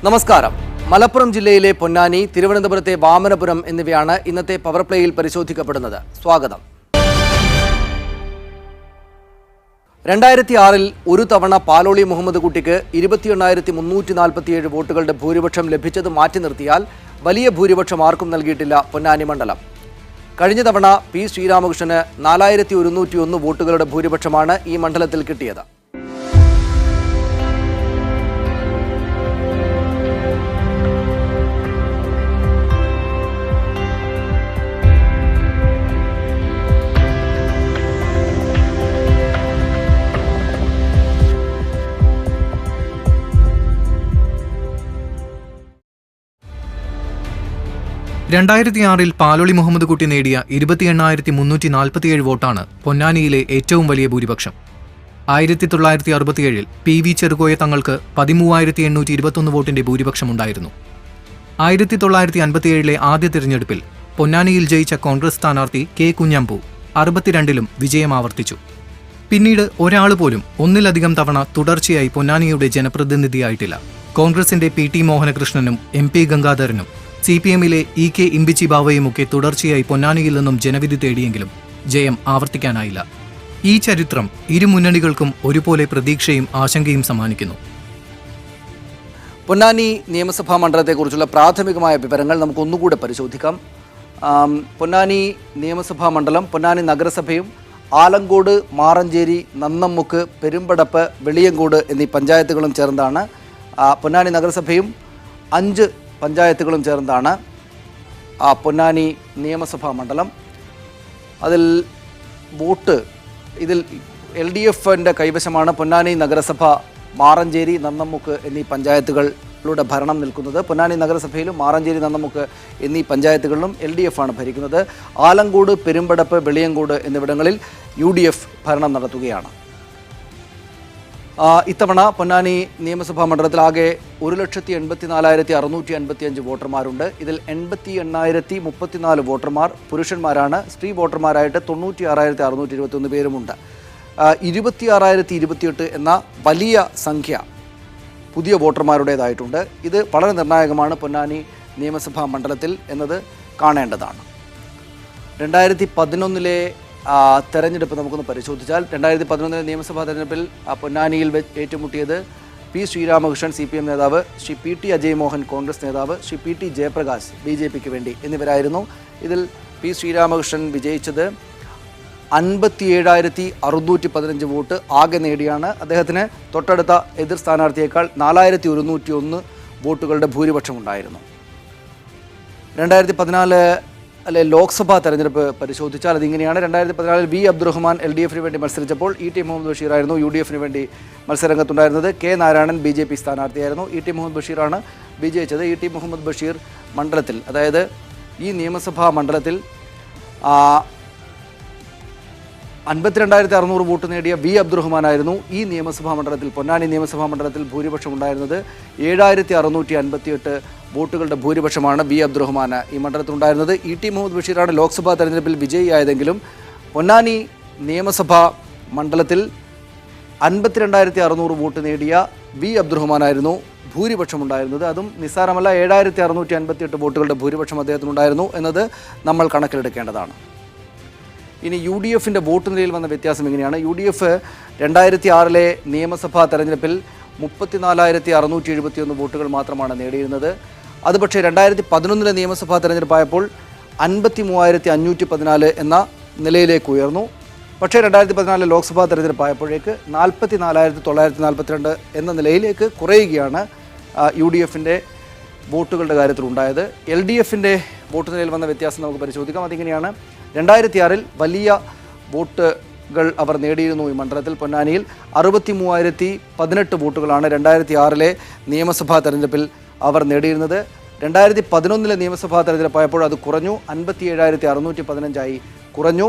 നമസ്കാരം. മലപ്പുറം ജില്ലയിലെ പൊന്നാനി, തിരുവനന്തപുരത്തെ വാമനപുരം എന്നിവയാണ് ഇന്നത്തെ പവർ പ്ലേയിൽ പരിശോധിക്കപ്പെടുന്നത്. സ്വാഗതം. 2006 ഒരു തവണ പാലോളി മുഹമ്മദ് കുട്ടിക്ക് 21,347 വോട്ടുകളുടെ ഭൂരിപക്ഷം ലഭിച്ചത് മാറ്റി നിർത്തിയാൽ വലിയ ഭൂരിപക്ഷം ആർക്കും നൽകിയിട്ടില്ല പൊന്നാനി മണ്ഡലം. കഴിഞ്ഞ തവണ പി ശ്രീരാമകൃഷ്ണന് 4,101 വോട്ടുകളുടെ ഭൂരിപക്ഷമാണ് ഈ മണ്ഡലത്തിൽ കിട്ടിയത്. പാലോളി മുഹമ്മദ് കുട്ടി നേടിയ 28,347 വോട്ടാണ് പൊന്നാനിയിലെ ഏറ്റവും വലിയ ഭൂരിപക്ഷം. 1967 PV ചെറുകോയ തങ്ങൾക്ക് 13,821 വോട്ടിന്റെ ഭൂരിപക്ഷമുണ്ടായിരുന്നു. 1957 ആദ്യ തിരഞ്ഞെടുപ്പിൽ പൊന്നാനിയിൽ ജയിച്ച കോൺഗ്രസ് സ്ഥാനാർത്ഥി കെ കുഞ്ഞമ്പു 62 വിജയം ആവർത്തിച്ചു. പിന്നീട് ഒരാൾ പോലും ഒന്നിലധികം തവണ തുടർച്ചയായി പൊന്നാനിയുടെ ജനപ്രതിനിധിയായിട്ടില്ല. കോൺഗ്രസിന്റെ PT മോഹനകൃഷ്ണനും MP ഗംഗാധരനും CPMലെ EK ഇമ്പിച്ചി ബാവയുമൊക്കെ തുടർച്ചയായി പൊന്നാനിയിൽ നിന്നും ജനവിധി തേടിയെങ്കിലും ജയം ആവർത്തിക്കാനായില്ല. ഈ ചരിത്രം ഇരു മുന്നണികൾക്കും ഒരുപോലെ പ്രതീക്ഷയും ആശങ്കയും സമ്മാനിക്കുന്നു. പൊന്നാനി നിയമസഭാ മണ്ഡലത്തെക്കുറിച്ചുള്ള പ്രാഥമികമായ വിവരങ്ങൾ നമുക്കൊന്നുകൂടെ പരിശോധിക്കാം. പൊന്നാനി നിയമസഭാ മണ്ഡലം പൊന്നാനി നഗരസഭയും ആലങ്കോട്, മാറഞ്ചേരി, നന്നമ്മുക്ക്, പെരുമ്പടപ്പ്, വെളിയങ്കോട് എന്നീ പഞ്ചായത്തുകളും ചേർന്നാണ്. പൊന്നാനി നഗരസഭയും 5 പഞ്ചായത്തുകളും ചേർന്നാണ് പൊന്നാനി നിയമസഭാ മണ്ഡലം. അതിൽ വോട്ട് LDFന്റെ കൈവശമാണ് പൊന്നാനി നഗരസഭ, മാറഞ്ചേരി, നന്നമ്മുക്ക് എന്നീ പഞ്ചായത്തുകളുടെ ഭരണം നിൽക്കുന്നത്. പൊന്നാനി നഗരസഭയിലും മാറഞ്ചേരി, നന്നമ്മുക്ക് എന്നീ പഞ്ചായത്തുകളിലും LDF ആണ് ഭരിക്കുന്നത്. ആലങ്കോട്, പെരുമ്പടപ്പ്, വെളിയങ്കോട് എന്നിവിടങ്ങളിൽ UDF ഭരണം നടത്തുകയാണ്. ഇത്തവണ പൊന്നാനി നിയമസഭാ മണ്ഡലത്തിൽ ആകെ 1,84,655 വോട്ടർമാരുണ്ട്. ഇതിൽ 88,034 വോട്ടർമാർ പുരുഷന്മാരാണ്. സ്ത്രീ വോട്ടർമാരായിട്ട് 96,621 പേരുമുണ്ട്. 26,028 എന്ന വലിയ സംഖ്യ പുതിയ വോട്ടർമാരുടേതായിട്ടുണ്ട്. ഇത് വളരെ നിർണായകമാണ് പൊന്നാനി നിയമസഭാ മണ്ഡലത്തിൽ എന്നത് കാണേണ്ടതാണ്. 2011 തെരഞ്ഞെടുപ്പ് നമുക്കൊന്ന് പരിശോധിച്ചാൽ 2011 നിയമസഭാ തെരഞ്ഞെടുപ്പിൽ പൊന്നാനിയിൽ ഏറ്റുമുട്ടിയത് പി ശ്രീരാമകൃഷ്ണൻ CPM നേതാവ്, ശ്രീ PT അജയ് മോഹൻ കോൺഗ്രസ് നേതാവ്, ശ്രീ PT ജയപ്രകാശ് BJPക്ക് വേണ്ടി എന്നിവരായിരുന്നു. ഇതിൽ പി ശ്രീരാമകൃഷ്ണൻ വിജയിച്ചത് 57,615 വോട്ട് ആകെ നേടിയാണ്. അദ്ദേഹത്തിന് തൊട്ടടുത്ത എതിർ സ്ഥാനാർത്ഥിയേക്കാൾ 4,101 വോട്ടുകളുടെ ഭൂരിപക്ഷമുണ്ടായിരുന്നു. 2014 ലോക്സഭാ തെരഞ്ഞെടുപ്പ് പരിശോധിച്ചാൽ അതിങ്ങനെയാണ്. 2014 V അബ്ദുറഹ്മാൻ LDFന് വേണ്ടി മത്സരിച്ചപ്പോൾ ET മുഹമ്മദ് ബഷീറായിരുന്നു UDFന് വേണ്ടി മത്സരരംഗത്തുണ്ടായിരുന്നത്. K Narayanan BJP സ്ഥാനാർത്ഥിയായിരുന്നു. ET Muhammad ബഷീറാണ് വിജയിച്ചത്. ET മുഹമ്മദ് ബഷീർ മണ്ഡലത്തിൽ, അതായത് ഈ നിയമസഭാ മണ്ഡലത്തിൽ 52,600 വോട്ട് നേടിയ V അബ്ദുറഹ്മാനായിരുന്നു ഈ നിയമസഭാ മണ്ഡലത്തിൽ, പൊന്നാനി നിയമസഭാ മണ്ഡലത്തിൽ ഭൂരിപക്ഷം ഉണ്ടായിരുന്നത്. 7,658 വോട്ടുകളുടെ ഭൂരിപക്ഷമാണ് V അബ്ദുറഹ്മാന് ഈ മണ്ഡലത്തിലുണ്ടായിരുന്നത്. ET മുഹമ്മദ് ബഷീറാണ് ലോക്സഭാ തെരഞ്ഞെടുപ്പിൽ വിജയിയായതെങ്കിലും പൊന്നാനി നിയമസഭാ മണ്ഡലത്തിൽ 52,600 വോട്ട് നേടിയ V അബ്ദുറഹ്മാനായിരുന്നു ഭൂരിപക്ഷമുണ്ടായിരുന്നത്. അതും നിസ്സാരമല്ല. 7,658 വോട്ടുകളുടെ ഭൂരിപക്ഷം അദ്ദേഹത്തിനുണ്ടായിരുന്നു എന്നത് നമ്മൾ കണക്കിലെടുക്കേണ്ടതാണ്. ഇനി UDFന്റെ വോട്ട് നിലയിൽ വന്ന വ്യത്യാസം എങ്ങനെയാണ്? UDF 2006 നിയമസഭാ തെരഞ്ഞെടുപ്പിൽ 34,671 വോട്ടുകൾ മാത്രമാണ് നേടിയിരുന്നത്. അത് പക്ഷേ 2011 നിയമസഭാ തെരഞ്ഞെടുപ്പായപ്പോൾ 53,514 എന്ന നിലയിലേക്ക് ഉയർന്നു. പക്ഷേ 2014 ലോക്സഭാ തെരഞ്ഞെടുപ്പായപ്പോഴേക്ക് 44,942 എന്ന നിലയിലേക്ക് കുറയുകയാണ് UDFന്റെ വോട്ടുകളുടെ കാര്യത്തിലുണ്ടായത്. LDFന്റെ വോട്ട് നിലയിൽ വന്ന വ്യത്യാസം നമുക്ക് പരിശോധിക്കാം. അതിങ്ങനെയാണ്. 2006 വലിയ വോട്ടുകൾ അവർ നേടിയിരുന്നു ഈ മണ്ഡലത്തിൽ. പൊന്നാനിയിൽ 63,018 വോട്ടുകളാണ് 2006 നിയമസഭാ തെരഞ്ഞെടുപ്പിൽ അവർ നേടിയിരുന്നത്. 2011 നിയമസഭാ തെരഞ്ഞെടുപ്പായപ്പോൾ അത് കുറഞ്ഞു, 57,615 കുറഞ്ഞു.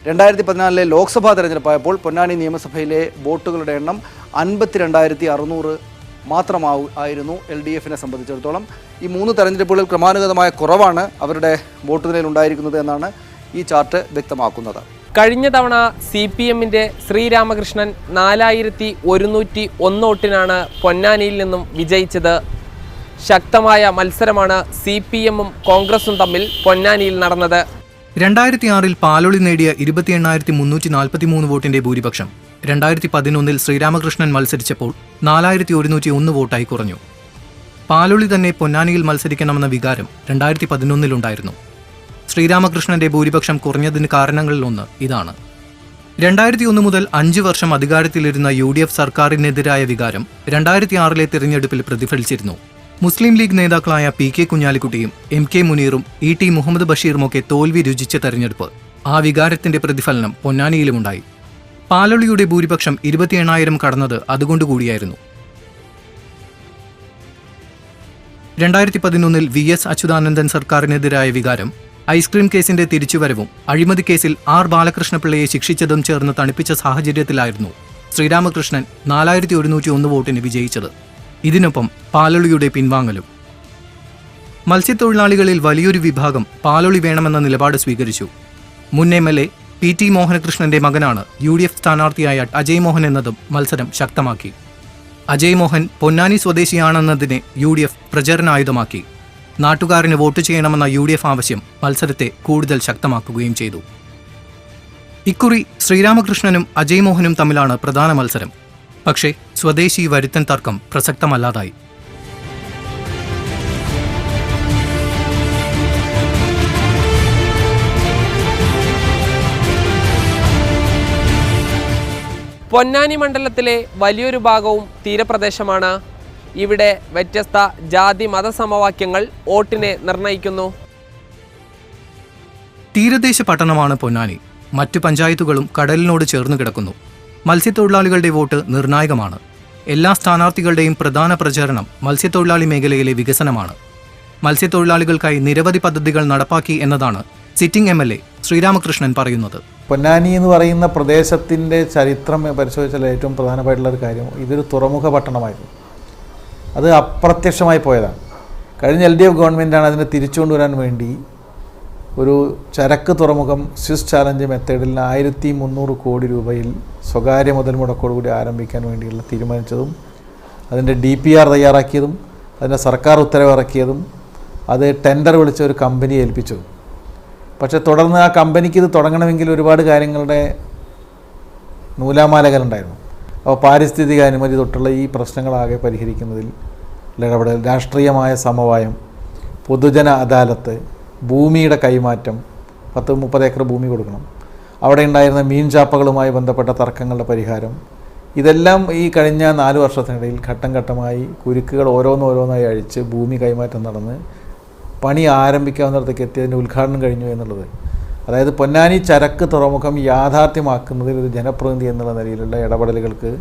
2014 ലോക്സഭാ തെരഞ്ഞെടുപ്പായപ്പോൾ പൊന്നാനി നിയമസഭയിലെ വോട്ടുകളുടെ എണ്ണം 52,600 മാത്രമായിരുന്നു LDFനെ സംബന്ധിച്ചിടത്തോളം. ഈ 3 തെരഞ്ഞെടുപ്പുകളിൽ ക്രമാനുഗതമായ കുറവാണ് അവരുടെ വോട്ട് നിലയിൽ ഉണ്ടായിരിക്കുന്നത് എന്നാണ് ഈ ചാർട്ട് വ്യക്തമാക്കുന്നത്. കഴിഞ്ഞ തവണ CPMന്റെ ശ്രീരാമകൃഷ്ണൻ 4,101 വോട്ടിനാണ് പൊന്നാനിയിൽ നിന്നും വിജയിച്ചത്. ശക്തമായ മത്സരമാണ് CPM-ഉം കോൺഗ്രസും തമ്മിൽ പൊന്നാനിയിൽ നടന്നത്. 2006 പാലൊളി നേടിയ 28,343 വോട്ടിന്റെ ഭൂരിപക്ഷം 2011 ശ്രീരാമകൃഷ്ണൻ മത്സരിച്ചപ്പോൾ 4,101 വോട്ടായി കുറഞ്ഞു. പാലൊളി തന്നെ പൊന്നാനിയിൽ മത്സരിക്കണമെന്ന വികാരം 2011 ശ്രീരാമകൃഷ്ണന്റെ ഭൂരിപക്ഷം കുറഞ്ഞതിന് കാരണങ്ങളിലൊന്ന് ഇതാണ്. 2001 മുതൽ 5 വർഷം അധികാരത്തിലിരുന്ന UDF സർക്കാരിനെതിരായ വികാരം 2006 തിരഞ്ഞെടുപ്പിൽ പ്രതിഫലിച്ചിരുന്നു. മുസ്ലിം ലീഗ് നേതാക്കളായ PK കുഞ്ഞാലിക്കുട്ടിയും MK മുനീറും ET മുഹമ്മദ് ബഷീറുമൊക്കെ തോൽവി രുചിച്ച തെരഞ്ഞെടുപ്പ്. ആ വികാരത്തിന്റെ പ്രതിഫലനം പൊന്നാനിയിലുമുണ്ടായി. പാലൊളിയുടെ ഭൂരിപക്ഷം 28,000 കടന്നത് അതുകൊണ്ടുകൂടിയായിരുന്നു. 2011 VS അച്യുതാനന്ദൻ സർക്കാരിനെതിരായ വികാരം, ഐസ്ക്രീം കേസിന്റെ തിരിച്ചുവരവും അഴിമതി കേസിൽ R ബാലകൃഷ്ണപിള്ളയെ ശിക്ഷിച്ചതും ചേർന്ന് തണുപ്പിച്ച സാഹചര്യത്തിലായിരുന്നു ശ്രീരാമകൃഷ്ണൻ 4,101 വോട്ടിന് വിജയിച്ചത്. ഇതിനൊപ്പം പാലൊളിയുടെ പിൻവാങ്ങലും. മത്സ്യത്തൊഴിലാളികളിൽ വലിയൊരു വിഭാഗം പാലൊളി വേണമെന്ന നിലപാട് സ്വീകരിച്ചു. മുൻ MLA PT മോഹനകൃഷ്ണന്റെ മകനാണ് UDF സ്ഥാനാർത്ഥിയായ അജയ് മോഹൻ എന്നതും മത്സരം ശക്തമാക്കി. അജയ് മോഹൻ പൊന്നാനി സ്വദേശിയാണെന്നതിനെ UDF പ്രചരണായുധമാക്കി. നാട്ടുകാരന് വോട്ട് ചെയ്യണമെന്ന UDF ആവശ്യം മത്സരത്തെ കൂടുതൽ ശക്തമാക്കുകയും ചെയ്തു. ഇക്കുറി ശ്രീരാമകൃഷ്ണനും അജയ് മോഹനും തമ്മിലാണ് പ്രധാന മത്സരം. പക്ഷേ സ്വദേശി വരുത്തൻ തർക്കം പ്രസക്തമല്ലാതായി. പൊന്നാനി മണ്ഡലത്തിലെ വലിയൊരു ഭാഗവും തീരപ്രദേശമാണ്. ഇവിടെ വ്യത്യസ്ത ജാതി മതസമവാക്യങ്ങൾ വോട്ടിനെ നിർണ്ണയിക്കുന്നു. തീരദേശ പട്ടണമാണ് പൊന്നാനി. മറ്റു പഞ്ചായത്തുകളും കടലിനോട് ചേർന്ന് കിടക്കുന്നു. മത്സ്യത്തൊഴിലാളികളുടെ വോട്ട് നിർണായകമാണ്. എല്ലാ സ്ഥാനാർത്ഥികളുടെയും പ്രധാന പ്രചാരണം മത്സ്യത്തൊഴിലാളി മേഖലയിലെ വികസനമാണ്. മത്സ്യത്തൊഴിലാളികൾക്കായി നിരവധി പദ്ധതികൾ നടപ്പാക്കി എന്നതാണ് സിറ്റിംഗ് MLA ശ്രീരാമകൃഷ്ണൻ പറയുന്നത്. പൊന്നാനി എന്ന് പറയുന്ന പ്രദേശത്തിൻ്റെ ചരിത്രം പരിശോധിച്ചാൽ ഏറ്റവും പ്രധാനമായിട്ടുള്ള ഒരു കാര്യം, ഇതൊരു തുറമുഖ പട്ടണമായിരുന്നു. അത് അപ്രത്യക്ഷമായി പോയതാണ്. കഴിഞ്ഞ LDF ഗവൺമെൻറ്റാണ് അതിനെ തിരിച്ചുകൊണ്ടുവരാൻ വേണ്ടി ഒരു ചരക്ക് തുറമുഖം സ്വിസ് ചാലഞ്ച് മെത്തേഡിൽ 1,300 കോടി രൂപയിൽ സ്വകാര്യ മുതൽ മുടക്കോടുകൂടി ആരംഭിക്കാൻ വേണ്ടിയുള്ള തീരുമാനിച്ചതും അതിൻ്റെ DPR തയ്യാറാക്കിയതും അതിൻ്റെ സർക്കാർ ഉത്തരവിറക്കിയതും അത് ടെൻഡർ വിളിച്ച ഒരു കമ്പനിയെ ഏൽപ്പിച്ചതും. പക്ഷേ തുടർന്ന് ആ കമ്പനിക്ക് ഇത് തുടങ്ങണമെങ്കിൽ ഒരുപാട് കാര്യങ്ങളുടെ നൂലാമാലകളുണ്ടായിരുന്നു. അപ്പോൾ പാരിസ്ഥിതിക അനുമതി തൊട്ടുള്ള ഈ പ്രശ്നങ്ങളാകെ പരിഹരിക്കുന്നതിൽ ഇടപെടൽ, രാഷ്ട്രീയമായ സമവായം, പൊതുജന അദാലത്ത്, ഭൂമിയുടെ കൈമാറ്റം, 10-30 ഏക്കർ ഭൂമി കൊടുക്കണം, അവിടെ ഉണ്ടായിരുന്ന മീൻ ചാപ്പകളുമായി ബന്ധപ്പെട്ട തർക്കങ്ങളുടെ പരിഹാരം, ഇതെല്ലാം ഈ കഴിഞ്ഞ 4 വർഷത്തിനിടയിൽ ഘട്ടം ഘട്ടമായി കുരുക്കുകൾ ഓരോന്നോരോന്നായി അഴിച്ച് ഭൂമി കൈമാറ്റം നടന്ന് പണി ആരംഭിക്കാവുന്നിടത്തേക്ക് എത്തിയതിൻ്റെ ഉദ്ഘാടനം കഴിഞ്ഞു എന്നുള്ളത്. അതായത് പൊന്നാനി ചരക്ക് തുറമുഖം യാഥാർത്ഥ്യമാക്കുന്നതിൽ ഒരു ജനപ്രതിനിധി എന്നുള്ള നിലയിലുള്ള ഇടപെടലുകൾക്ക്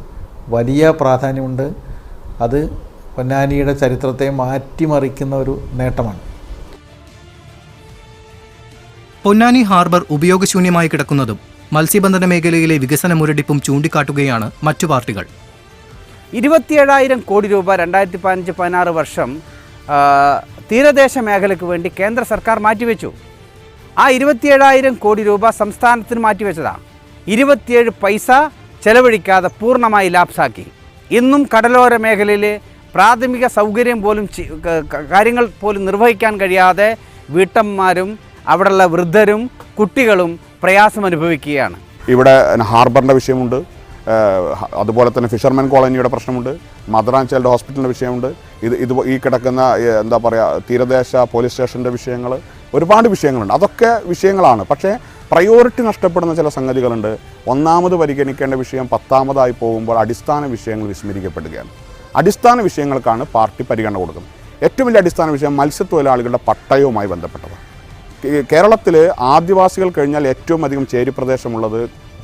വലിയ പ്രാധാന്യമുണ്ട്. അത് പൊന്നാനിയുടെ ചരിത്രത്തെ മാറ്റിമറിക്കുന്ന ഒരു നേട്ടമാണ്. പൊന്നാനി ഹാർബർ ഉപയോഗശൂന്യമായി കിടക്കുന്നതും മത്സ്യബന്ധന മേഖലയിലെ വികസന മുരടിപ്പും ചൂണ്ടിക്കാട്ടുകയാണ് മറ്റു പാർട്ടികൾ. 27,000 കോടി രൂപ 2015-16 വർഷം തീരദേശ മേഖലയ്ക്ക് വേണ്ടി കേന്ദ്ര സർക്കാർ മാറ്റിവെച്ചു. ആ 27,000 കോടി രൂപ സംസ്ഥാനത്തിന് മാറ്റിവെച്ചതാണ്. 27 പൈസ ചെലവഴിക്കാതെ പൂർണ്ണമായി ലാപ്സാക്കി. ഇന്നും കടലോര മേഖലയിൽ പ്രാഥമിക സൗകര്യം പോലും കാര്യങ്ങൾ പോലും നിർവഹിക്കാൻ കഴിയാതെ വീട്ടമ്മമാരും അവിടെയുള്ള വൃദ്ധരും കുട്ടികളും പ്രയാസം അനുഭവിക്കുകയാണ്. ഇവിടെ ഹാർബറിൻ്റെ വിഷയമുണ്ട്, അതുപോലെ തന്നെ ഫിഷർമാൻ കോളനിയുടെ പ്രശ്നമുണ്ട്, മദർ ആൻഡ് ചൈൽഡ് ഹോസ്പിറ്റലിൻ്റെ വിഷയമുണ്ട്, ഈ കിടക്കുന്ന എന്താ പറയുക തീരദേശ പോലീസ് സ്റ്റേഷൻ്റെ വിഷയങ്ങൾ, ഒരുപാട് വിഷയങ്ങളുണ്ട്. അതൊക്കെ വിഷയങ്ങളാണ്. പക്ഷേ പ്രയോറിറ്റി നഷ്ടപ്പെടുന്ന ചില സംഗതികളുണ്ട്. ഒന്നാമത് പരിഗണിക്കേണ്ട വിഷയം 10ാമതായി പോകുമ്പോൾ അടിസ്ഥാന വിഷയങ്ങൾ വിസ്മരിക്കപ്പെടുകയാണ്. അടിസ്ഥാന വിഷയങ്ങൾക്കാണ് പാർട്ടി പരിഗണന കൊടുക്കുന്നത്. ഏറ്റവും വലിയ അടിസ്ഥാന വിഷയം മത്സ്യത്തൊഴിലാളികളുടെ പട്ടയവുമായി ബന്ധപ്പെട്ടത്. കേരളത്തിൽ ആദിവാസികൾ കഴിഞ്ഞാൽ ഏറ്റവും അധികം ചേരി പ്രദേശമുള്ളത്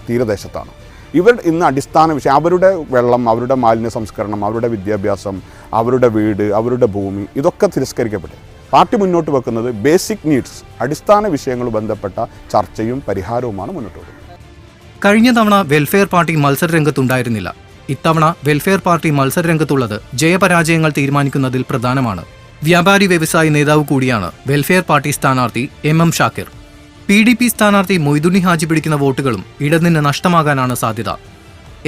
തീരദേശത്താണ്. ഇവർ ഇന്ന് അടിസ്ഥാന വിഷയം അവരുടെ വെള്ളം, അവരുടെ മാലിന്യ സംസ്കരണം, അവരുടെ വിദ്യാഭ്യാസം, അവരുടെ വീട്, അവരുടെ ഭൂമി, ഇതൊക്കെ തിരസ്കരിക്കപ്പെട്ടു. പാർട്ടി മുന്നോട്ട് വെക്കുന്നത് ബേസിക് നീഡ്സ്, അടിസ്ഥാന വിഷയങ്ങൾ ബന്ധപ്പെട്ട ചർച്ചയും പരിഹാരവുമാണ് മുന്നോട്ട് വെക്കുന്നത്. കഴിഞ്ഞ തവണ വെൽഫെയർ പാർട്ടി മത്സരരംഗത്തുണ്ടായിരുന്നില്ല. ഇത്തവണ വെൽഫെയർ പാർട്ടി മത്സരരംഗത്തുള്ളത് ജയപരാജയങ്ങൾ തീരുമാനിക്കുന്നതിൽ പ്രധാനമാണ്. വ്യാപാരി വ്യവസായി നേതാവ് കൂടിയാണ് വെൽഫെയർ പാർട്ടി സ്ഥാനാർത്ഥി MM ഷാക്കിർ. PDP സ്ഥാനാർത്ഥി മൊയ്തുണ്ണി ഹാജി പിടിക്കുന്ന വോട്ടുകളും ഇടതിന് നഷ്ടമാകാനാണ് സാധ്യത.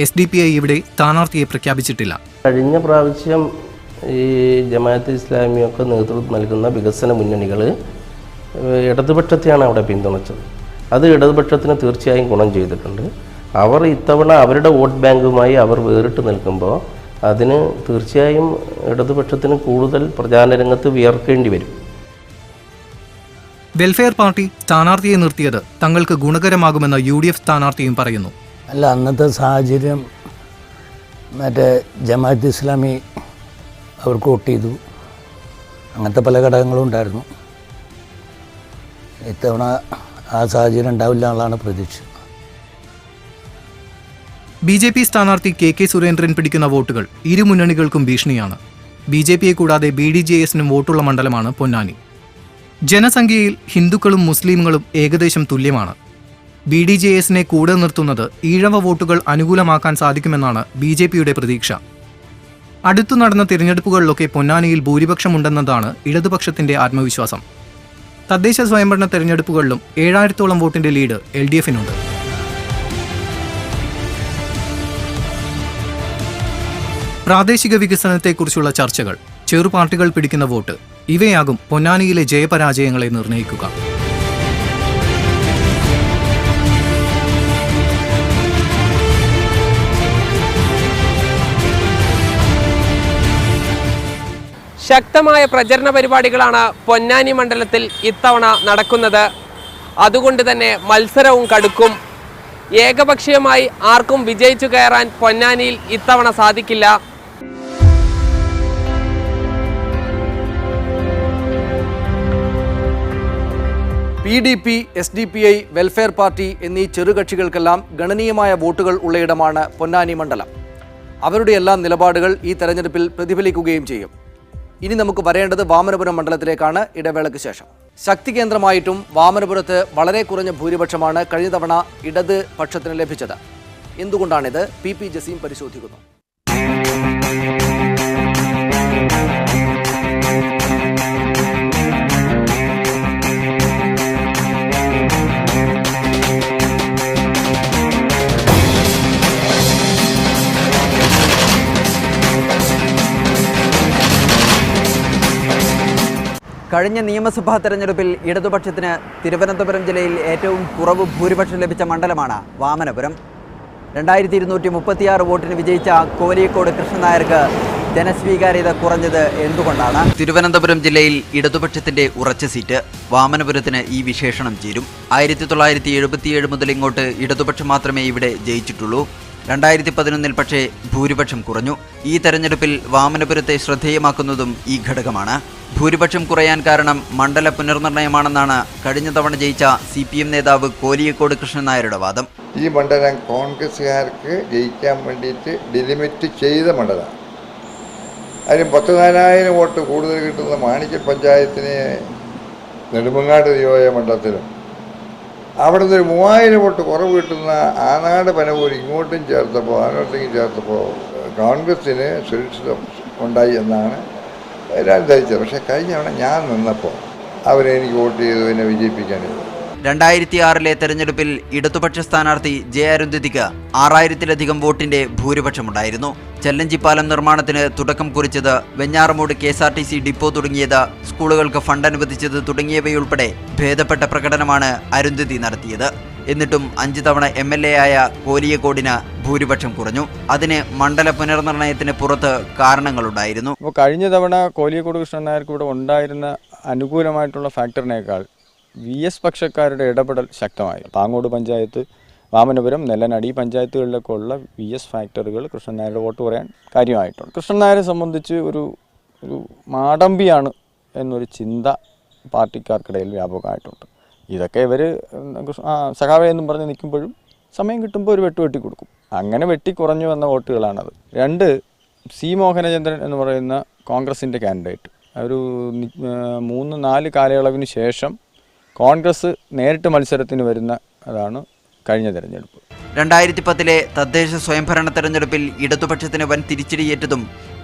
SDPI ഇവിടെ സ്ഥാനാർത്ഥിയെ പ്രഖ്യാപിച്ചിട്ടില്ല. കഴിഞ്ഞ പ്രാവശ്യം ഈ ജമാഅത്ത് ഇസ്ലാമിയൊക്കെ നേതൃത്വം നൽകുന്ന വികസന മുന്നണികൾ ഇടതുപക്ഷത്തെയാണ് അവിടെ പിന്തുണച്ചത്. അത് ഇടതുപക്ഷത്തിന് തീർച്ചയായും ഗുണം ചെയ്തിട്ടുണ്ട്. അവർ ഇത്തവണ അവരുടെ വോട്ട് ബാങ്കുമായി അവർ വേറിട്ട് നിൽക്കുമ്പോൾ അതിന് തീർച്ചയായും ഇടതുപക്ഷത്തിന് കൂടുതൽ പ്രചാരണ രംഗത്ത് വിയർക്കേണ്ടി വരും. വെൽഫെയർ പാർട്ടി സ്ഥാനാർത്ഥിയെ നിർത്തിയത് തങ്ങൾക്ക് ഗുണകരമാകുമെന്ന് UDF സ്ഥാനാർത്ഥിയും പറയുന്നു. അല്ല, അന്നത്തെ സാഹചര്യം മറ്റേ ജമാഅത്ത് ഇസ്ലാമി അവർക്ക് വോട്ട് ചെയ്തു, അങ്ങനത്തെ പല ഘടകങ്ങളും ഉണ്ടായിരുന്നു. ഇത്തവണ ആ സാഹചര്യം ഉണ്ടാവില്ല എന്നുള്ളതാണ് പ്രതീക്ഷ. BJP സ്ഥാനാർത്ഥി KK സുരേന്ദ്രൻ പിടിക്കുന്ന വോട്ടുകൾ ഇരു മുന്നണികൾക്കും ഭീഷണിയാണ്. BJPയെ കൂടാതെ BDJSനും വോട്ടുള്ള മണ്ഡലമാണ് പൊന്നാനി. ജനസംഖ്യയിൽ ഹിന്ദുക്കളും മുസ്ലിമുകളും ഏകദേശം തുല്യമാണ്. BDJSനെ കൂടെ നിർത്തുന്നത് ഈഴവ വോട്ടുകൾ അനുകൂലമാക്കാൻ സാധിക്കുമെന്നാണ് BJPയുടെ പ്രതീക്ഷ. അടുത്തു നടന്ന തിരഞ്ഞെടുപ്പുകളിലൊക്കെ പൊന്നാനിയിൽ ഭൂരിപക്ഷമുണ്ടെന്നതാണ് ഇടതുപക്ഷത്തിന്റെ ആത്മവിശ്വാസം. തദ്ദേശ സ്വയംഭരണ തെരഞ്ഞെടുപ്പുകളിലും 7000-ഓളം വോട്ടിന്റെ ലീഡ് LDFനുണ്ട്. പ്രാദേശിക വികസനത്തെക്കുറിച്ചുള്ള ചർച്ചകൾ, ചെറുപാർട്ടികൾ പിടിക്കുന്ന വോട്ട്, ഇവയാകും പൊന്നാനിയിലെ ജയപരാജയങ്ങളെ നിർണ്ണയിക്കുക. ശക്തമായ പ്രചരണ പരിപാടികളാണ് പൊന്നാനി മണ്ഡലത്തിൽ ഇത്തവണ നടക്കുന്നത്. അതുകൊണ്ട് തന്നെ മത്സരവും കടുക്കും. ഏകപക്ഷീയമായി ആർക്കും വിജയിച്ചു കയറാൻ പൊന്നാനിയിൽ ഇത്തവണ സാധിക്കില്ല. PDP, SDPI, വെൽഫെയർ പാർട്ടി എന്നീ ചെറുകക്ഷികൾക്കെല്ലാം ഗണനീയമായ വോട്ടുകൾ ഉള്ളയിടമാണ് പൊന്നാനി മണ്ഡലം. അവരുടെ എല്ലാം നിലപാടുകൾ ഈ തെരഞ്ഞെടുപ്പിൽ പ്രതിഫലിക്കുകയും ചെയ്യും. ഇനി നമുക്ക് വരേണ്ടത് വാമനപുരം മണ്ഡലത്തിലേക്കാണ്. ഇടവേളയ്ക്ക് ശേഷം. ശക്തി കേന്ദ്രമായിട്ടും വാമനപുരത്ത് വളരെ കുറഞ്ഞ ഭൂരിപക്ഷമാണ് കഴിഞ്ഞ തവണ ഇടത് പക്ഷത്തിന് ലഭിച്ചത്. എന്തുകൊണ്ടാണിത്? PP ജസീം പരിശോധിക്കുന്നു. കഴിഞ്ഞ നിയമസഭാ തെരഞ്ഞെടുപ്പിൽ ഇടതുപക്ഷത്തിന് തിരുവനന്തപുരം ജില്ലയിൽ ഏറ്റവും കുറവ് ഭൂരിപക്ഷം ലഭിച്ച മണ്ഡലമാണ് വാമനപുരം. 2236 വോട്ടിന് വിജയിച്ച കോലിയക്കോട് കൃഷ്ണൻ നായർക്ക് ജനസ്വീകാര്യത കുറഞ്ഞത് എന്തുകൊണ്ടാണ്? തിരുവനന്തപുരം ജില്ലയിൽ ഇടതുപക്ഷത്തിന്റെ ഉറച്ച സീറ്റ്. വാമനപുരത്തിന് ഈ വിശേഷണം ചേരും. 1977 മുതൽ ഇങ്ങോട്ട് ഇടതുപക്ഷം മാത്രമേ ഇവിടെ ജയിച്ചിട്ടുള്ളൂ. 2011 പക്ഷേ ഭൂരിപക്ഷം കുറഞ്ഞു. ഈ തെരഞ്ഞെടുപ്പിൽ വാമനപുരത്തെ ശ്രദ്ധേയമാക്കുന്നതും ഈ ഘടകമാണ്. ഭൂരിപക്ഷം കുറയാൻ കാരണം മണ്ഡല പുനർനിർണയമാണെന്നാണ് കഴിഞ്ഞ തവണ ജയിച്ച CPM നേതാവ് കോലിയക്കോട് കൃഷ്ണൻ നായരുടെ വാദം. ഈ മണ്ഡലം കോൺഗ്രസ്സുകാർക്ക് ജയിക്കാൻ വേണ്ടിയിട്ട് ഡിലിമിറ്റ് ചെയ്ത മണ്ഡലമാണ്. അതിന് 14,000 വോട്ട് കൂടുതൽ കിട്ടുന്ന മാണിക്യ പഞ്ചായത്തിന് നെടുമങ്ങാട് നിയോജക മണ്ഡലത്തിലും അവിടുന്ന് ഒരു 3000 വോട്ട് കുറവ് കിട്ടുന്ന ആനാട് പനവൂർ ഇങ്ങോട്ടും ചേർത്തപ്പോൾ ആനോട്ടേക്കും ചേർത്തപ്പോൾ കോൺഗ്രസ്സിന് സുരക്ഷിതം ഉണ്ടായി എന്നാണ് എല്ലാവരും ധരിച്ചത്. പക്ഷേ കഴിഞ്ഞ തവണ ഞാൻ നിന്നപ്പോൾ അവരെനിക്ക് വോട്ട് ചെയ്തു, എന്നെ വിജയിപ്പിക്കാനില്ല. 2006 തെരഞ്ഞെടുപ്പിൽ ഇടതുപക്ഷ സ്ഥാനാർത്ഥി J. അരുന്ധതിക്ക് 6000-ലധികം വോട്ടിന്റെ ഭൂരിപക്ഷമുണ്ടായിരുന്നു. ചെല്ലഞ്ചിപ്പാലം നിർമ്മാണത്തിന് തുടക്കം കുറിച്ചത്, വെഞ്ഞാറമൂട് KSRTC ഡിപ്പോ തുടങ്ങിയത്, സ്കൂളുകൾക്ക് ഫണ്ട് അനുവദിച്ചത് തുടങ്ങിയവയുൾപ്പെടെ ഭേദപ്പെട്ട പ്രകടനമാണ് അരുന്ധതി നടത്തിയത്. എന്നിട്ടും 5 തവണ MLA ആയ കോലിയക്കോടിന് ഭൂരിപക്ഷം കുറഞ്ഞു. അതിന് മണ്ഡല പുനർനിർണയത്തിന് പുറത്ത് കാരണങ്ങളുണ്ടായിരുന്നു. അപ്പോൾ കഴിഞ്ഞ തവണ കോലിയക്കോട് കൃഷ്ണൻ നായർക്ക് ഇവിടെ ഉണ്ടായിരുന്ന അനുകൂലമായിട്ടുള്ള ഫാക്ടറിനേക്കാൾ VS പക്ഷക്കാരുടെ ഇടപെടൽ ശക്തമായി. പാങ്ങോട് പഞ്ചായത്ത്, വാമനപുരം, നെല്ലനടി പഞ്ചായത്തുകളിലൊക്കെ ഉള്ള VS ഫാക്ടറികൾ കൃഷ്ണൻ നായരുടെ വോട്ട് കുറയാൻ കാര്യമായിട്ടുണ്ട്. കൃഷ്ണൻ നായരെ സംബന്ധിച്ച് ഒരു മാടമ്പിയാണ് എന്നൊരു ചിന്ത പാർട്ടിക്കാർക്കിടയിൽ വ്യാപകമായിട്ടുണ്ട്. ഇതൊക്കെ ഇവർ സഖാവേ എന്നും പറഞ്ഞ് നിൽക്കുമ്പോഴും സമയം കിട്ടുമ്പോൾ ഒരു വെട്ടി കൊടുക്കും. അങ്ങനെ വെട്ടി കുറഞ്ഞു വന്ന വോട്ടുകളാണത്. 2 C. മോഹനചന്ദ്രൻ എന്ന് പറയുന്ന കോൺഗ്രസിൻ്റെ കാൻഡിഡേറ്റ് ഒരു 3-4 കാലയളവിന് ശേഷം കോൺഗ്രസ് നേരിട്ട് മത്സരത്തിന് വരുന്ന അതാണ് കഴിഞ്ഞ തെരഞ്ഞെടുപ്പ്. 2010 തദ്ദേശ സ്വയംഭരണ തെരഞ്ഞെടുപ്പിൽ ഇടതുപക്ഷത്തിന് വൻ തിരിച്ചടിയേറ്റതും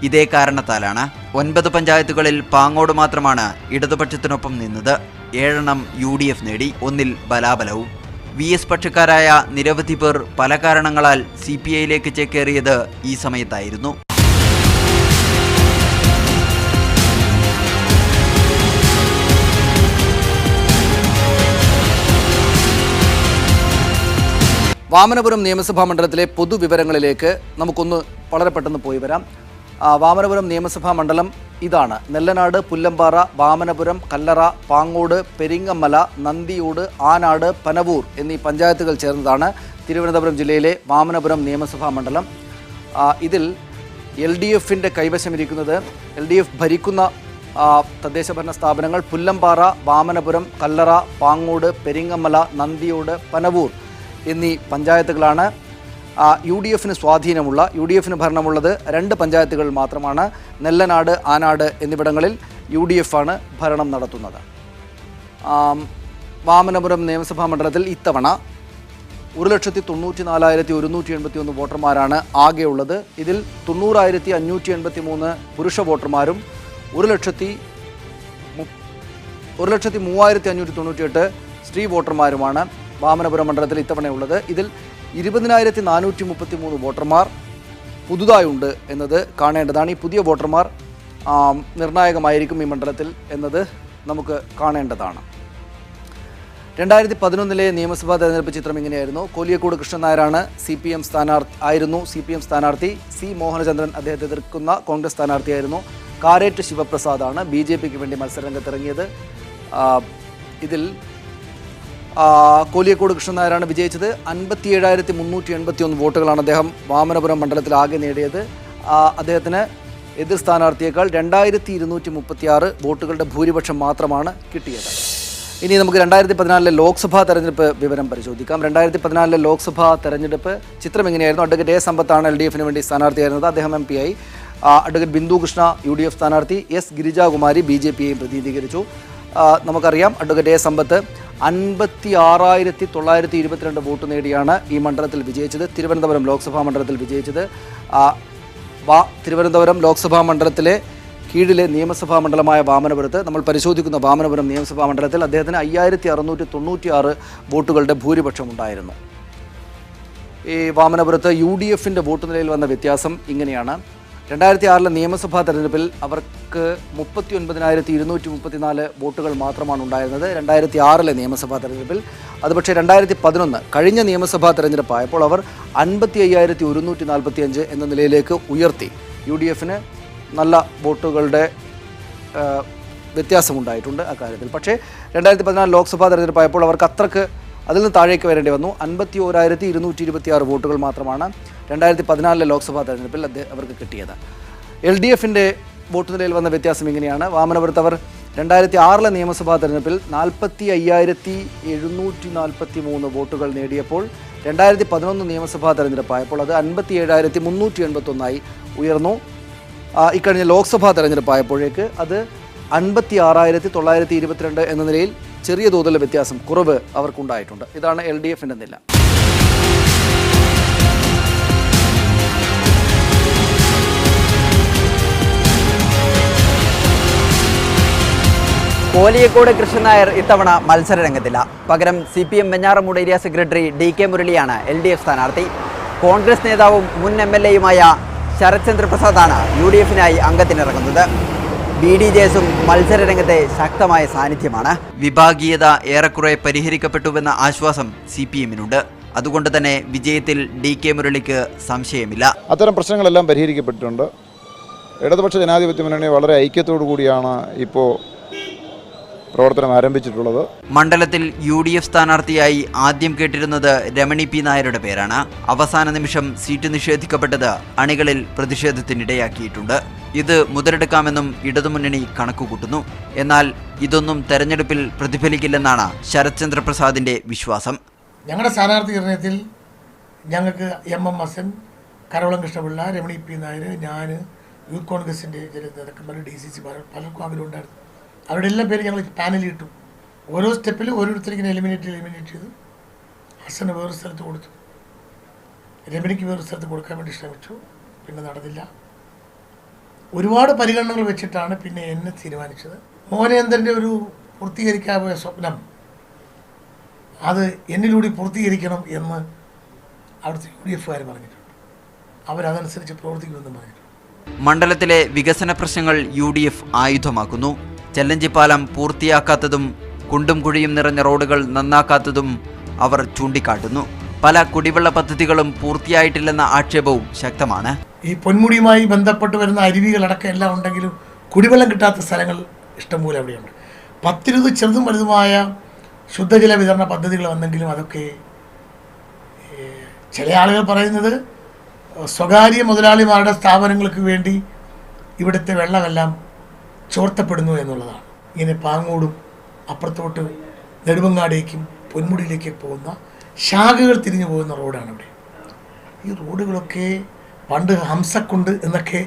ഇതേ കാരണത്താലാണ്. 9 പഞ്ചായത്തുകളിൽ പാങ്ങോട് മാത്രമാണ് ഇടതുപക്ഷത്തിനൊപ്പം നിന്നത്. 7 UDF നേടി, 1 ബലാബലവും. VS പക്ഷക്കാരായ നിരവധി പേർ പല കാരണങ്ങളാൽ CPIയിലേക്ക് ചേക്കേറിയത് ഈ സമയത്തായിരുന്നു. വാമനപുരം നിയമസഭാ മണ്ഡലത്തിലെ പൊതുവിവരങ്ങളിലേക്ക് നമുക്കൊന്ന് വളരെ പെട്ടെന്ന് പോയി വരാം. വാമനപുരം നിയമസഭാ മണ്ഡലം ഇതാണ്. നെല്ലനാട്, പുല്ലമ്പാറ, വാമനപുരം, കല്ലറ, പാങ്ങോട്, പെരിങ്ങമല, നന്ദിയോട്, ആനാട്, പനവൂർ എന്നീ പഞ്ചായത്തുകൾ ചേർന്നതാണ് തിരുവനന്തപുരം ജില്ലയിലെ വാമനപുരം നിയമസഭാ മണ്ഡലം. ഇതിൽ LDFിൻ്റെ കൈവശമിരിക്കുന്നത് LDF ഭരിക്കുന്ന തദ്ദേശഭരണ സ്ഥാപനങ്ങൾ പുല്ലമ്പാറ, വാമനപുരം, കല്ലറ, പാങ്ങോട്, പെരിങ്ങമല, നന്ദിയോട്, പനവൂർ എന്നീ പഞ്ചായത്തുകളാണ്. UDFന് സ്വാധീനമുള്ള UDFന് ഭരണമുള്ളത് 2 പഞ്ചായത്തുകൾ മാത്രമാണ്. നെല്ലനാട്, ആനാട് എന്നിവിടങ്ങളിൽ UDF ആണ് ഭരണം നടത്തുന്നത്. വാമനപുരം നിയമസഭാ മണ്ഡലത്തിൽ ഇത്തവണ 1,94,181 വോട്ടർമാരാണ് ആകെയുള്ളത്. ഇതിൽ 90,583 പുരുഷ വോട്ടർമാരും 1,03,598 സ്ത്രീ വോട്ടർമാരുമാണ് വാമനപുരം മണ്ഡലത്തിൽ ഇത്തവണയുള്ളത്. ഇതിൽ 20,433 വോട്ടർമാർ പുതുതായുണ്ട് എന്നത് കാണേണ്ടതാണ്. ഈ പുതിയ വോട്ടർമാർ നിർണായകമായിരിക്കും ഈ മണ്ഡലത്തിൽ എന്നത് നമുക്ക് കാണേണ്ടതാണ്. 2011 നിയമസഭാ തെരഞ്ഞെടുപ്പ് ചിത്രം ഇങ്ങനെയായിരുന്നു. കോലിയക്കോട് കൃഷ്ണൻ നായരാണ് CPM സ്ഥാനാർത്ഥി. C. മോഹനചന്ദ്രൻ അദ്ദേഹത്തെ എതിർക്കുന്ന കോൺഗ്രസ് സ്ഥാനാർത്ഥിയായിരുന്നു. കാരേറ്റ് ശിവപ്രസാദാണ് BJPക്ക് വേണ്ടി മത്സരരംഗത്തിറങ്ങിയത്. ഇതിൽ കോലിയക്കോട് കൃഷ്ണൻ നായരാണ് വിജയിച്ചത്. 57,381 വോട്ടുകളാണ് അദ്ദേഹം വാമനപുരം മണ്ഡലത്തിൽ ആകെ നേടിയത്. അദ്ദേഹത്തിന് എതിർ സ്ഥാനാർത്ഥിയേക്കാൾ 2,236 വോട്ടുകളുടെ ഭൂരിപക്ഷം മാത്രമാണ് കിട്ടിയത്. ഇനി നമുക്ക് 2014 ലോക്സഭാ തെരഞ്ഞെടുപ്പ് വിവരം പരിശോധിക്കാം. 2014 ലോക്സഭാ തെരഞ്ഞെടുപ്പ് ചിത്രം എങ്ങനെയായിരുന്നു? Advocate A. സമ്പത്താണ് LDFന് വേണ്ടി സ്ഥാനാർത്ഥിയായിരുന്നത്. അദ്ദേഹം MP ആയി. അഡ്വക്കേറ്റ് ബിന്ദു കൃഷ്ണ UDF സ്ഥാനാർത്ഥി. S. ഗിരിജാകുമാരി BJPയെയും പ്രതിനിധീകരിച്ചു. നമുക്കറിയാം അഡ്വക്കേറ്റ് A. സമ്പത്ത് 56,922 വോട്ട് നേടിയാണ് ഈ മണ്ഡലത്തിൽ വിജയിച്ചത്. തിരുവനന്തപുരം ലോക്സഭാ മണ്ഡലത്തിൽ വിജയിച്ചത്. തിരുവനന്തപുരം ലോക്സഭാ മണ്ഡലത്തിലെ കീഴിലെ നിയമസഭാ മണ്ഡലമായ വാമനപുരത്ത് നമ്മൾ പരിശോധിക്കുന്ന വാമനപുരം നിയമസഭാ മണ്ഡലത്തിൽ അദ്ദേഹത്തിന് 5,696 വോട്ടുകളുടെ ഭൂരിപക്ഷം ഉണ്ടായിരുന്നു. ഈ വാമനപുരത്ത് UDFിൻ്റെ വോട്ട് നിലയിൽ വന്ന വ്യത്യാസം ഇങ്ങനെയാണ്. 2006 നിയമസഭാ തെരഞ്ഞെടുപ്പിൽ അവർക്ക് 39,234 വോട്ടുകൾ മാത്രമാണ് ഉണ്ടായിരുന്നത് 2006 നിയമസഭാ തെരഞ്ഞെടുപ്പിൽ. അത് പക്ഷേ 2011 കഴിഞ്ഞ നിയമസഭാ തെരഞ്ഞെടുപ്പായപ്പോൾ അവർ 55,145 എന്ന നിലയിലേക്ക് ഉയർത്തി. UDFന് നല്ല വോട്ടുകളുടെ വ്യത്യാസമുണ്ടായിട്ടുണ്ട് അക്കാര്യത്തിൽ. പക്ഷേ 2014 ലോക്സഭാ തെരഞ്ഞെടുപ്പായപ്പോൾ അവർക്ക് അത്രക്ക് അതിൽ നിന്ന് താഴേക്ക് വരേണ്ടി വന്നു. 51,226 വോട്ടുകൾ മാത്രമാണ് 2014 ലോക്സഭാ തെരഞ്ഞെടുപ്പിൽ അവർക്ക് കിട്ടിയത്. LDFിൻ്റെ വോട്ട് നിലയിൽ വന്ന വ്യത്യാസം ഇങ്ങനെയാണ്. വാമനപുരത്ത് അവർ 2006 നിയമസഭാ തെരഞ്ഞെടുപ്പിൽ 45,743 വോട്ടുകൾ നേടിയപ്പോൾ 2011 നിയമസഭാ തെരഞ്ഞെടുപ്പായപ്പോൾ അത് 57,381 ഉയർന്നു. ഇക്കഴിഞ്ഞ ലോക്സഭാ തെരഞ്ഞെടുപ്പായപ്പോഴേക്ക് അത് 56,922 എന്ന നിലയിൽ ചെറിയ തോതിലുള്ള വ്യത്യാസം, കുറവ് അവർക്കുണ്ടായിട്ടുണ്ട്. ഇതാണ് LDFിൻ്റെ നില. കോലിയക്കോട് കൃഷ്ണൻ നായർ ഇത്തവണ മത്സരരംഗത്തില്ല. പകരം CPM Venjaramoodu area secretary DK മുരളിയാണ് LDF സ്ഥാനാർത്ഥി. കോൺഗ്രസ് നേതാവും മുൻ MLAയുമായ ശരത്ചന്ദ്ര പ്രസാദാണ് UDFനായി അംഗത്തിനിറങ്ങുന്നത്. BDJസും മത്സരരംഗത്തെ ശക്തമായ സാന്നിധ്യമാണ്. വിഭാഗീയത ഏറെക്കുറെ പരിഹരിക്കപ്പെട്ടുവെന്ന ആശ്വാസം CPMനുണ്ട്. അതുകൊണ്ട് തന്നെ വിജയത്തിൽ DK മുരളിക്ക് സംശയമില്ല. അത്തരം പ്രശ്നങ്ങളെല്ലാം പരിഹരിക്കപ്പെട്ടിട്ടുണ്ട്. ഇടതുപക്ഷ ജനാധിപത്യ മുന്നണി വളരെ ഐക്യത്തോടു കൂടിയാണ് ഇപ്പോൾ പ്രവർത്തനം ആരംഭിച്ചിട്ടുള്ളത്. മണ്ഡലത്തിൽ UDF സ്ഥാനാർത്ഥിയായി ആദ്യം കേട്ടിരുന്നത് രമണി P. നായരുടെ പേരാണ്. അവസാന നിമിഷം സീറ്റ് നിഷേധിക്കപ്പെട്ടത് അണികളിൽ പ്രതിഷേധത്തിനിടയാക്കിയിട്ടുണ്ട്. ഇത് മുതലെടുക്കാമെന്നും ഇടതുമുന്നണി കണക്കുകൂട്ടുന്നു. എന്നാൽ ഇതൊന്നും തെരഞ്ഞെടുപ്പിൽ പ്രതിഫലിക്കില്ലെന്നാണ് ശരത്ചന്ദ്ര പ്രസാദിന്റെ വിശ്വാസം. ഞങ്ങളുടെ സ്ഥാനാർത്ഥി നിർണയത്തിൽ ഞങ്ങൾക്ക് MM ഹസൻ, കരവളം കൃഷ്ണപിള്ള, രമണി P. നായർ, ഞാൻ, യൂത്ത് കോൺഗ്രസിൻ്റെ ചില നേതാക്കന്മാർ, DCC പലർക്കും ആഗ്രഹം ഉണ്ടായിരുന്നു. അവരുടെ എല്ലാം പേര് ഞങ്ങൾ പാനലിൽ ഇട്ടു. ഓരോ സ്റ്റെപ്പിലും ഓരോരുത്തരിങ്ങനെ എലിമിനേറ്റ് ചെയ്തു. ഹസന് വേറൊരു സ്ഥലത്ത് കൊടുത്തു, രമണിക്ക് വേറൊരു സ്ഥലത്ത് കൊടുക്കാൻ വേണ്ടി ശ്രമിച്ചു. പിന്നെ നടന്നില്ല. ഒരുപാട് പരിഗണനകൾ വെച്ചിട്ടാണ് പിന്നെ എന്നെ തീരുമാനിച്ചത്. മോഹനേന്ദ്രൻ്റെ ഒരു പൂർത്തീകരിക്കാതെ സ്വപ്നം അത് എന്നിലൂടെ പൂർത്തീകരിക്കണം എന്ന് അവിടുത്തെ UDFകാർ പറഞ്ഞിട്ടുണ്ട്. അവരതനുസരിച്ച് പ്രവർത്തിക്കുമെന്നും പറഞ്ഞിട്ടുണ്ട്. മണ്ഡലത്തിലെ വികസന പ്രശ്നങ്ങൾ UDF ആയുധമാക്കുന്നു. ചെല്ലഞ്ചിപ്പാലം പൂർത്തിയാക്കാത്തതും കുണ്ടും കുഴിയും നിറഞ്ഞ റോഡുകൾ നന്നാക്കാത്തതും അവർ ചൂണ്ടിക്കാട്ടുന്നു. പല കുടിവെള്ള പദ്ധതികളും പൂർത്തിയായിട്ടില്ലെന്ന ആക്ഷേപവും ശക്തമാണ്. ഈ പൊന്മുടിയുമായി ബന്ധപ്പെട്ട് വരുന്ന അരുവികളടക്കം എല്ലാം ഉണ്ടെങ്കിലും കുടിവെള്ളം കിട്ടാത്ത സ്ഥലങ്ങൾ ഇഷ്ടംപോലെ അവിടെയുണ്ട്. 10-20 ചെറുതും വലുതുമായ ശുദ്ധജല വിതരണ പദ്ധതികൾ വന്നെങ്കിലും അതൊക്കെ ചില ആളുകൾ പറയുന്നത് സ്വകാര്യ മുതലാളിമാരുടെ സ്ഥാപനങ്ങൾക്ക് വേണ്ടി ഇവിടുത്തെ വെള്ളമെല്ലാം ചോർത്തപ്പെടുന്നു എന്നുള്ളതാണ്. ഇങ്ങനെ പാങ്ങോടും അപ്പുറത്തോട്ട് നെടുമങ്ങാടേക്കും പൊന്മുടിയിലേക്ക് പോകുന്ന ശാഖകൾ തിരിഞ്ഞു പോകുന്ന റോഡാണ് ഇവിടെ. ഈ റോഡുകളൊക്കെ പണ്ട് ഹംസക്കുണ്ട് എന്നൊക്കെ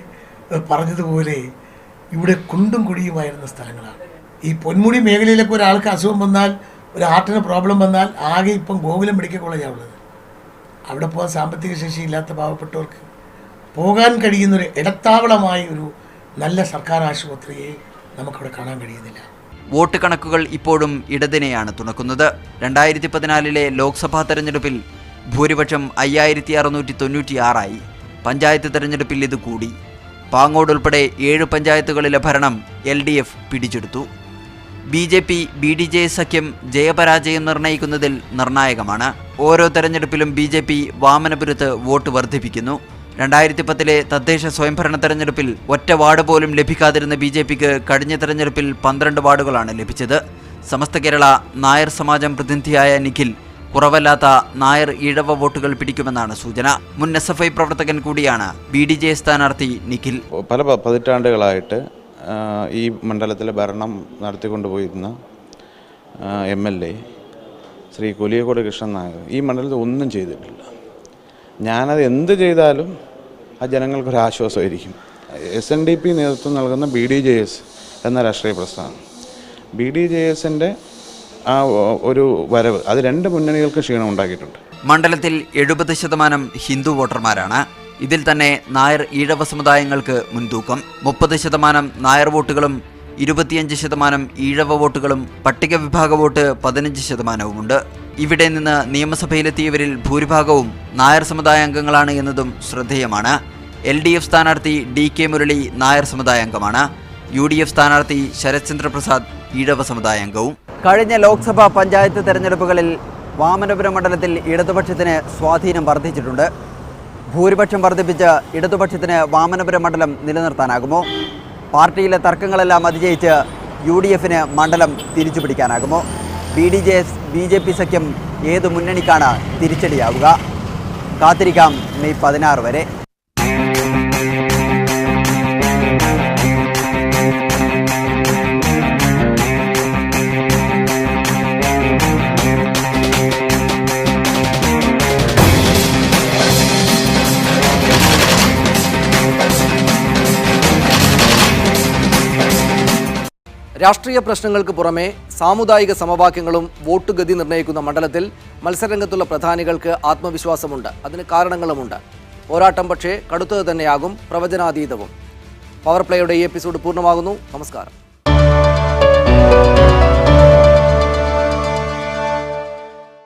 പറഞ്ഞതുപോലെ ഇവിടെ കുണ്ടും കുഴിയുമായിരുന്ന സ്ഥലങ്ങളാണ്. ഈ പൊന്മുടി മേഖലയിലൊക്കെ ഒരാൾക്ക് അസുഖം വന്നാൽ, ഒരു ഹാർട്ടിന് പ്രോബ്ലം വന്നാൽ ആകെ ഇപ്പം ഗോകുലം മെഡിക്കൽ കോളേജാണ് ഉള്ളത്. അവിടെ പോകാൻ സാമ്പത്തിക ശേഷി ഇല്ലാത്ത പാവപ്പെട്ടവർക്ക് പോകാൻ കഴിയുന്നൊരു ഇടത്താവളമായി ഒരു നല്ല സർക്കാർ ആശുപത്രിയെ നമുക്കവിടെ കാണാൻ കഴിയുന്നില്ല. വോട്ട് കണക്കുകൾ ഇപ്പോഴും ഇടതിനെയാണ് തുണക്കുന്നത്. 2014 ലോക്സഭാ തെരഞ്ഞെടുപ്പിൽ ഭൂരിപക്ഷം 5696 പഞ്ചായത്ത് തെരഞ്ഞെടുപ്പിൽ ഇത് കൂടി. പാങ്ങോട് ഉൾപ്പെടെ 7 പഞ്ചായത്തുകളിലെ ഭരണം LDF പിടിച്ചെടുത്തു. BJP BDJS സഖ്യം ജയപരാജയം നിർണ്ണയിക്കുന്നതിൽ നിർണായകമാണ്. ഓരോ തെരഞ്ഞെടുപ്പിലും BJP വാമനപുരത്ത് വോട്ട് വർദ്ധിപ്പിക്കുന്നു. 2010 തദ്ദേശ സ്വയംഭരണ തെരഞ്ഞെടുപ്പിൽ ഒറ്റ വാർഡ് പോലും ലഭിക്കാതിരുന്ന BJPക്ക് കഴിഞ്ഞ തെരഞ്ഞെടുപ്പിൽ 12 വാർഡുകളാണ് ലഭിച്ചത്. സമസ്ത കേരള നായർ സമാജം പ്രതിനിധിയായ നിഖിൽ കുറവല്ലാത്ത നായർ ഈഴവ വോട്ടുകൾ പിടിക്കുമെന്നാണ് സൂചന. മുൻ SFI പ്രവർത്തകൻ കൂടിയാണ് BDJS സ്ഥാനാർത്ഥി നിഖിൽ. പല പതിറ്റാണ്ടുകളായിട്ട് ഈ മണ്ഡലത്തിലെ ഭരണം നടത്തിക്കൊണ്ടുപോയിരുന്ന MLA ശ്രീ കൊലിയക്കോട് കൃഷ്ണൻ നായർ ഈ മണ്ഡലത്തിൽ ഒന്നും ചെയ്തിട്ടില്ല. ഞാനത് എന്ത് ചെയ്താലും ആ ജനങ്ങൾക്കൊരാശ്വാസമായിരിക്കും. SNDP നേതൃത്വം നൽകുന്ന BDJS എന്ന രാഷ്ട്രീയ പ്രസ്ഥാനം, BDJSൻ്റെ ആ ഒരു വരവ് അത് 2 മുന്നണികൾക്ക് ക്ഷീണം ഉണ്ടാക്കിയിട്ടുണ്ട്. മണ്ഡലത്തിൽ 70% ഹിന്ദു വോട്ടർമാരാണ്. ഇതിൽ തന്നെ നായർ ഈഴവ സമുദായങ്ങൾക്ക് മുൻതൂക്കം. 30% നായർ വോട്ടുകളും 25% ഈഴവ വോട്ടുകളും പട്ടിക വിഭാഗ വോട്ട് 15%. ഇവിടെ നിന്ന് നിയമസഭയിലെത്തിയവരിൽ ഭൂരിഭാഗവും നായർ സമുദായ അംഗങ്ങളാണ് എന്നതും ശ്രദ്ധേയമാണ്. LDF സ്ഥാനാർത്ഥി DK മുരളി നായർ സമുദായ അംഗമാണ്. UDF സ്ഥാനാർത്ഥി ശരത്ചന്ദ്ര പ്രസാദ് ഈഴവ സമുദായ അംഗവും. കഴിഞ്ഞ ലോക്സഭാ പഞ്ചായത്ത് തെരഞ്ഞെടുപ്പുകളിൽ വാമനപുരം മണ്ഡലത്തിൽ ഇടതുപക്ഷത്തിന് സ്വാധീനം വർദ്ധിച്ചിട്ടുണ്ട്. ഭൂരിപക്ഷം വർദ്ധിപ്പിച്ച് ഇടതുപക്ഷത്തിന് വാമനപുരം മണ്ഡലം നിലനിർത്താനാകുമോ? പാർട്ടിയിലെ തർക്കങ്ങളെല്ലാം അതിജയിച്ച് UDFന് മണ്ഡലം തിരിച്ചുപിടിക്കാനാകുമോ? BDJS BJP സഖ്യം ഏത് മുന്നണിക്കാണ് തിരിച്ചടിയാവുക? കാത്തിരിക്കാം മെയ് 16 വരെ. രാഷ്ട്രീയ പ്രശ്നങ്ങൾക്ക് പുറമെ സാമുദായിക സമവാക്യങ്ങളും വോട്ട് ഗതി നിർണ്ണയിക്കുന്ന മണ്ഡലത്തിൽ മത്സരരംഗത്തുള്ള പ്രധാനികൾക്ക് ആത്മവിശ്വാസമുണ്ട്. അതിന് കാരണങ്ങളുമുണ്ട്. പോരാട്ടം പക്ഷേ കടുത്തത് തന്നെയാകും, പ്രവചനാതീതവും. പവർ പ്ലേയുടെ ഈ എപ്പിസോഡ് പൂർണ്ണമാകുന്നു. നമസ്കാരം.